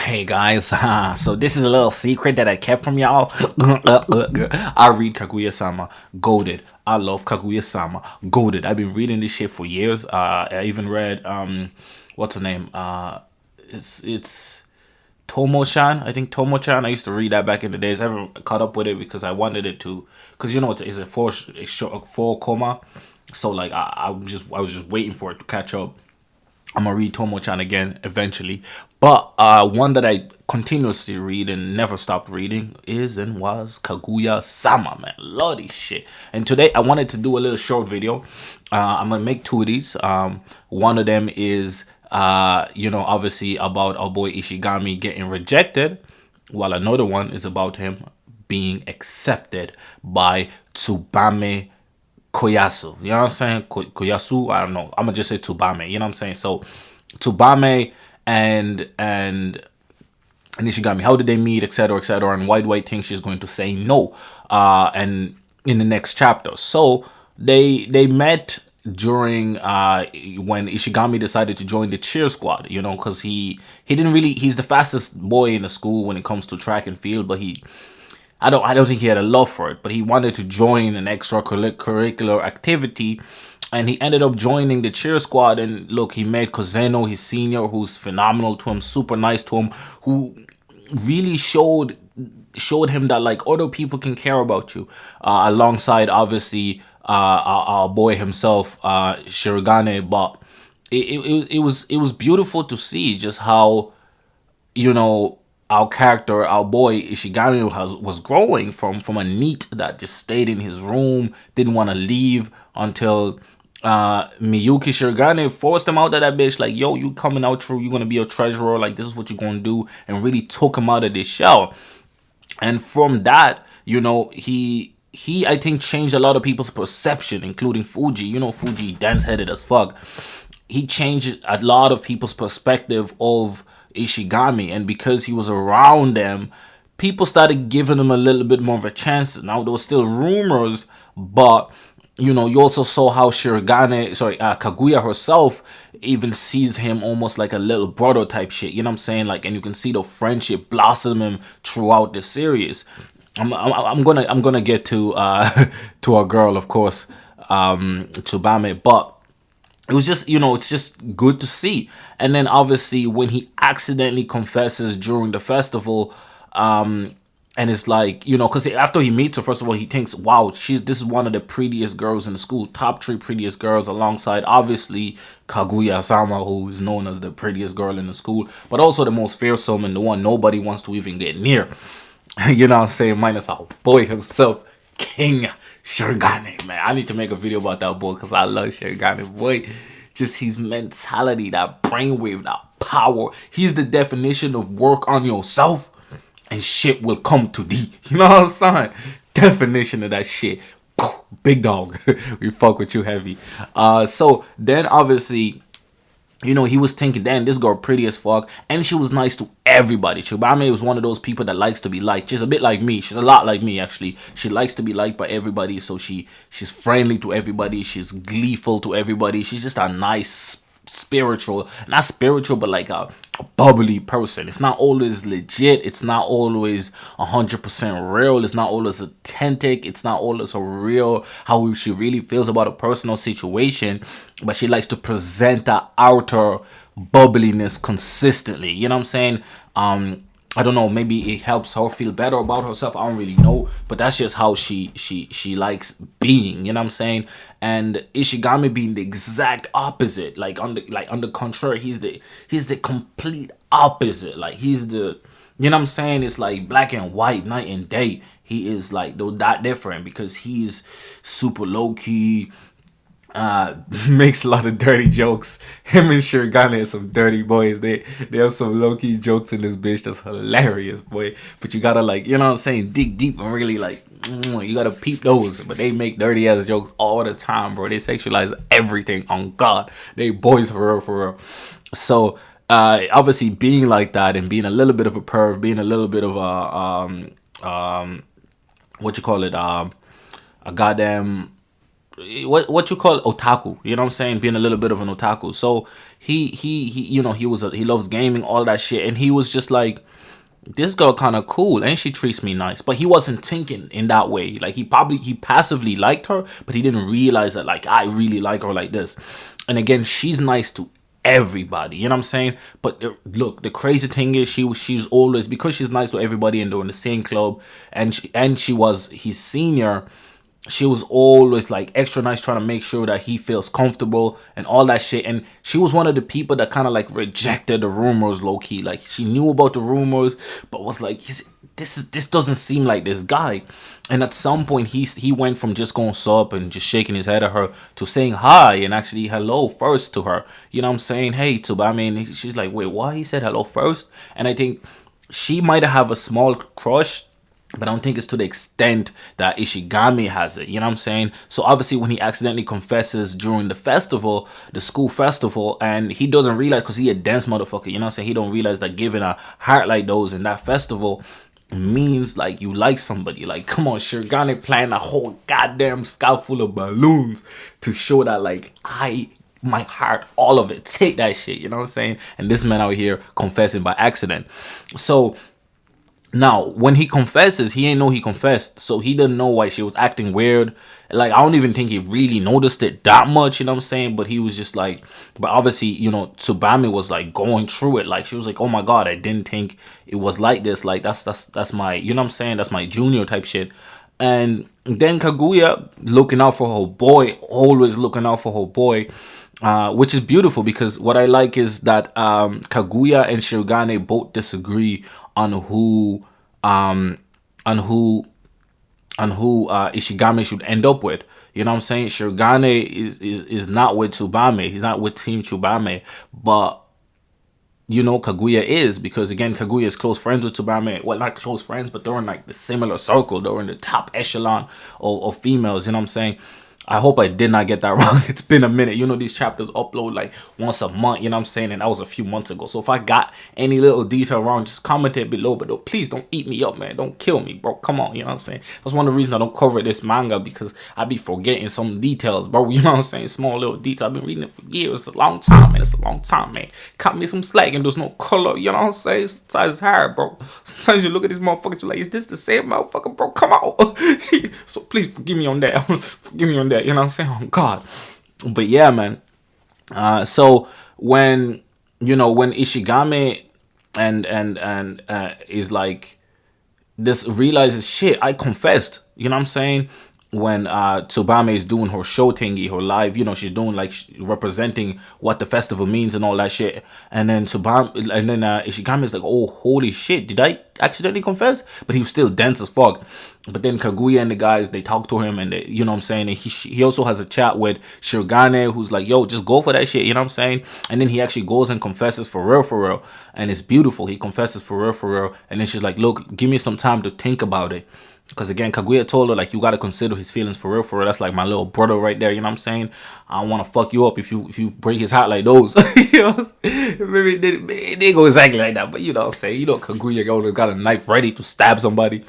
Hey guys, so this is a little secret that I kept from y'all. I read Kaguya-sama, goated. I love Kaguya-sama, goated. I've been reading this shit for years. I even read what's her name? It's Tomo-chan. I think Tomo-chan. I used to read that back in the days. I haven't caught up with it because I wanted it to, because it's a four comma. So like I was just waiting for it to catch up. I'm gonna read Tomo-chan again eventually. But one that I continuously read and never stopped reading is and was Kaguya-sama, man. Love this shit. And today I wanted to do a little short video. I'm gonna make two of these. One of them is obviously about our boy Ishigami getting rejected, while another one is about him being accepted by Tsubame Koyasu. You know what I'm saying? Koyasu, I don't know. I'm gonna just say Tsubame. You know what I'm saying? So Tsubame and Ishigami, how did they meet, etc., etc., and why do I think she's going to say no? And in the next chapter, so they met during when Ishigami decided to join the cheer squad. Because he didn't really, he's the fastest boy in the school when it comes to track and field, but I don't think he had a love for it, but he wanted to join an extracurricular activity, and he ended up joining the cheer squad. And look, he met Kozeno, his senior, who's phenomenal to him, super nice to him, who really showed him that like other people can care about you, alongside obviously our boy himself, Shirogane. But it was beautiful to see just how our character, our boy Ishigami, was growing from a NEET that just stayed in his room, didn't want to leave until Miyuki Shirogane forced him out of that bitch. Like, yo, you coming out true, you're gonna be a treasurer, like this is what you're gonna do, and really took him out of this shell. And from that, he I think changed a lot of people's perception, including Fuji. Fuji dense headed as fuck. He changed a lot of people's perspective of Ishigami, and because he was around them, people started giving him a little bit more of a chance. Now there was still rumors, but you also saw how Kaguya herself even sees him almost like a little brother type shit. You know what I'm saying? Like, and you can see the friendship blossoming throughout the series. I'm gonna get to to our girl, of course, Tsubame, but it was just, it's just good to see. And then obviously when he accidentally confesses during the festival, and it's like, because after he meets her, first of all, he thinks, wow, this is one of the prettiest girls in the school, top 3 prettiest girls, alongside obviously Kaguya-sama, who is known as the prettiest girl in the school, but also the most fearsome and the one nobody wants to even get near. You know what I'm saying? Minus our boy himself, King Shirogane, man. I need to make a video about that boy because I love Shirogane, boy. Just his mentality, that brainwave, that power. He's the definition of work on yourself and shit will come to thee. You know what I'm saying? Definition of that shit. Big dog. We fuck with you heavy. So then obviously, he was thinking, damn, this girl pretty as fuck, and she was nice to everybody. Tsubame was one of those people that likes to be liked. She's a bit like me. She's a lot like me, actually. She likes to be liked by everybody, so she's friendly to everybody. She's gleeful to everybody. She's just a nice, not spiritual, but like a bubbly person. It's not always legit. It's not always 100% real. It's not always authentic. It's not always a real, how she really feels about a personal situation, but she likes to present that outer bubbliness consistently. You know what I'm saying? I don't know, maybe it helps her feel better about herself. I don't really know, but that's just how she likes being, you know what I'm saying? And Ishigami being the exact opposite, like on the contrary, he's the complete opposite. Like he's the, you know what I'm saying? It's like black and white, night and day. He is like that different because he's super low key. Makes a lot of dirty jokes. Him and Shirogane are some dirty boys. They have some low-key jokes in this bitch that's hilarious, boy. But you gotta, like, you know what I'm saying, dig deep and really like, you gotta peep those. But they make dirty ass jokes all the time, bro. They sexualize everything, on God. They boys for real, for real. So obviously being like that and being a little bit of a perv, being a little bit of a what you call it, a goddamn what you call otaku, you know what I'm saying, being a little bit of an otaku. So he you know, he loves gaming, all that shit, and he was just like, this girl kind of cool and she treats me nice, but he wasn't thinking in that way. Like he passively liked her, but he didn't realize that like I really like her like this. And again, she's nice to everybody, you know what I'm saying. But look, the crazy thing is she's always, because she's nice to everybody and they're in the same club, and she was his senior, she was always like extra nice, trying to make sure that he feels comfortable and all that shit. And she was one of the people that kind of like rejected the rumors low key. Like she knew about the rumors, but was like, this doesn't seem like this guy. And at some point, he went from just going sup and just shaking his head at her to saying hi and actually hello first to her. You know what I'm saying? Hey, Tsubame. And she's like, wait, why? He said hello first? And I think she might have a small crush, but I don't think it's to the extent that Ishigami has it. You know what I'm saying? So obviously when he accidentally confesses during the festival, the school festival, and he doesn't realize, because he a dense motherfucker, you know what I'm saying? He don't realize that giving a heart like those in that festival means like you like somebody. Like, come on, Shirogane planning a whole goddamn scout full of balloons to show that like my heart, all of it, take that shit, you know what I'm saying? And this man out here confessing by accident. So now, when he confesses, he ain't know he confessed, so he didn't know why she was acting weird. Like, I don't even think he really noticed it that much, you know what I'm saying? But he was just like, but obviously, you know, Tsubame was like going through it. Like, she was like, oh my god, I didn't think it was like this. Like, that's my, you know what I'm saying? That's my junior type shit. And then Kaguya looking out for her boy, always looking out for her boy. Which is beautiful, because what I like is that Kaguya and Shirogane both disagree on who Ishigami should end up with. You know what I'm saying? Shirogane is not with Tsubame. He's not with Team Tsubame, but you know, Kaguya is, because again, Kaguya is close friends with Tsubame. Well, not close friends, but they're in like the similar circle. They're in the top echelon of females. You know what I'm saying? I hope I did not get that wrong. It's been a minute. You know, these chapters upload like once a month, you know what I'm saying? And that was a few months ago. So if I got any little detail wrong, just comment it below. But please don't eat me up, man. Don't kill me, bro. Come on, you know what I'm saying? That's one of the reasons I don't cover this manga, because I be forgetting some details, bro. You know what I'm saying? Small little details. I've been reading it for years. It's a long time, man. It's a long time, man. Cut me some slack and there's no color. You know what I'm saying? Sometimes it's hard, bro. Sometimes you look at these motherfuckers, you're like, is this the same motherfucker, bro? Come on. So please forgive me on that. Forgive me on that. You know what I'm saying? Oh God. But yeah, man. So when, you know, when Ishigami and is like, this realizes, shit, I confessed. You know what I'm saying? When Tsubame is doing her show thingy, her live, you know, she's doing like representing what the festival means and all that shit. And then Ishigami is like, oh, holy shit, did I accidentally confess? But he was still dense as fuck. But then Kaguya and the guys, they talk to him, and they, you know what I'm saying? And he also has a chat with Shirogane, who's like, yo, just go for that shit, you know what I'm saying? And then he actually goes and confesses for real. And it's beautiful. He confesses for real. And then she's like, look, give me some time to think about it. Because again, Kaguya told her, like, you got to consider his feelings for real. That's like my little brother right there, you know what I'm saying? I don't want to fuck you up if you break his heart like those. You know, maybe it didn't go exactly like that, but you know what I'm saying? You know, Kaguya always got a knife ready to stab somebody.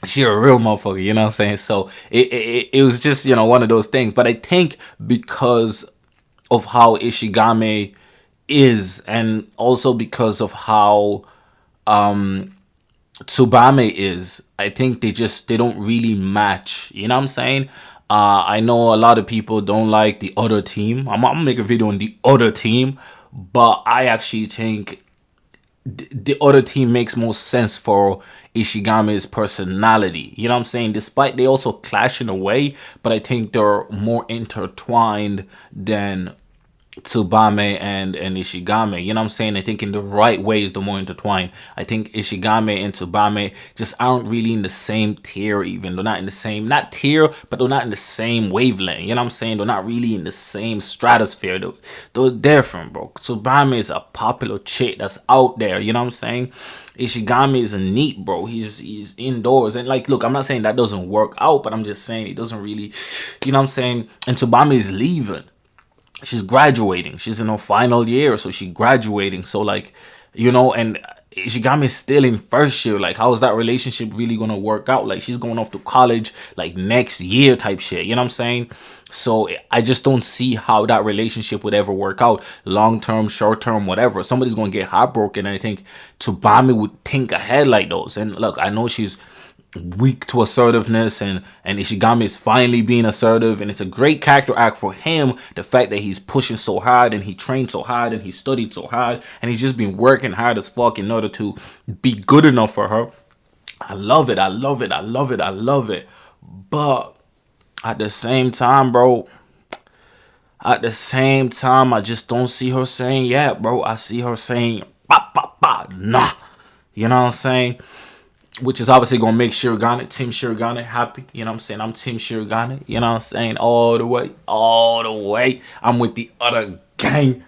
She a real motherfucker, you know what I'm saying? So it was just, you know, one of those things. But I think because of how Ishigami is, and also because of how Tsubame is, I think they don't really match. You know what I'm saying? I know a lot of people don't like the other team. I'm gonna make a video on the other team, but I actually think the other team makes more sense for Ishigami's personality. You know what I'm saying? Despite they also clash in a way, but I think they're more intertwined than Tsubame and Ishigami. You know what I'm saying? I think in the right ways they're more intertwined. I think Ishigami and Tsubame just aren't really in the same tier even. They're not in the same, not tier, but they're not in the same wavelength. You know what I'm saying? They're not really in the same stratosphere. They're different, bro. Tsubame is a popular chick that's out there. You know what I'm saying? Ishigami is a neat, bro. He's indoors. And like, look, I'm not saying that doesn't work out, but I'm just saying it doesn't really, you know what I'm saying? And Tsubame is leaving. She's graduating. She's in her final year, so she's graduating. So like, you know, and Ishigami is still in first year. Like, how is that relationship really gonna work out? Like, she's going off to college like next year type shit. You know what I'm saying? So I just don't see how that relationship would ever work out, long term, short term, whatever. Somebody's gonna get heartbroken. And I think Tsubame would think ahead like those. And look, I know she's weak to assertiveness, and Ishigami is finally being assertive, and it's a great character arc for him. The fact that he's pushing so hard, and he trained so hard, and he studied so hard, and he's just been working hard as fuck in order to be good enough for her. I love it. I love it. I love it. I love it. But at the same time, bro, at the same time, I just don't see her saying yeah, bro. I see her saying bah, bah, bah, nah. You know what I'm saying? Which is obviously gonna make Shirogane, Team Shirogane happy. You know what I'm saying? I'm Team Shirogane. You know what I'm saying? All the way. All the way. I'm with the other gang.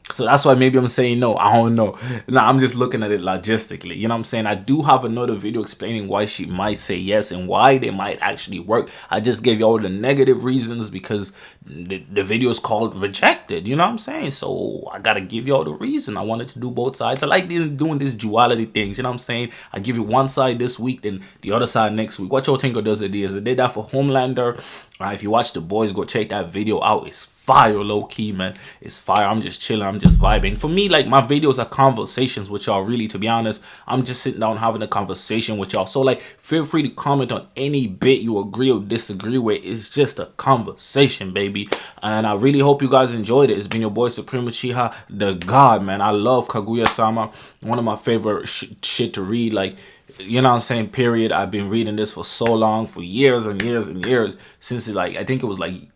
So that's why maybe I'm saying no. I don't know. Nah, I'm just looking at it logistically. You know what I'm saying? I do have another video explaining why she might say yes and why they might actually work. I just gave you all the negative reasons because the video is called Rejected. You know what I'm saying? So I gotta give you all the reason. I wanted to do both sides. I like doing this duality things. You know what I'm saying? I give you one side this week, then the other side next week. What y'all think of those ideas? They did that for Homelander. If you watch The Boys, go check that video out. It's fire, low key, man. It's fire. I'm just chilling. I'm just vibing. For me, like, my videos are conversations with y'all. Really, to be honest, I'm just sitting down having a conversation with y'all. So, like, feel free to comment on any bit you agree or disagree with. It's just a conversation, baby. And I really hope you guys enjoyed it. It's been your boy Supreme Uchiha, the God, man. I love Kaguya-sama. One of my favorite shit to read. Like, you know what I'm saying, period. I've been reading this for so long, for years and years and years, since I think it was like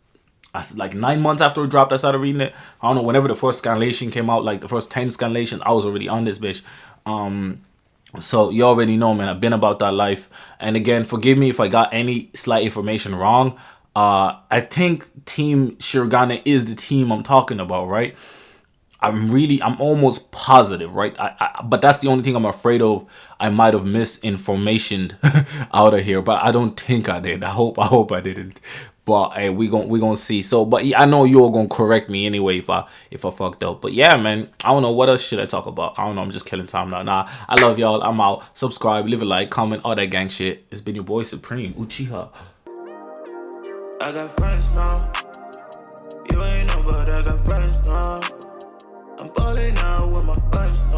9 months after it dropped. I started reading it. I don't know, whenever the first scanlation came out, like the first 10 scanlations, I was already on this bitch. So you already know, man, I've been about that life. And again, forgive me if I got any slight information wrong. I think Team Shirogane is the team I'm talking about, right? I'm almost positive, right? But that's the only thing I'm afraid of. I might have misinformationed out of here, but I don't think I did. I hope I didn't. But hey, we gonna see. So, but yeah, I know you're gonna correct me anyway if I fucked up. But yeah, man, I don't know what else should I talk about. I don't know. I'm just killing time now. Nah, I love y'all. I'm out. Subscribe, leave a like, comment, all that gang shit. It's been your boy Supreme Uchiha. I got friends now. You ain't know, but I got friends now. I'm balling out with my friends now.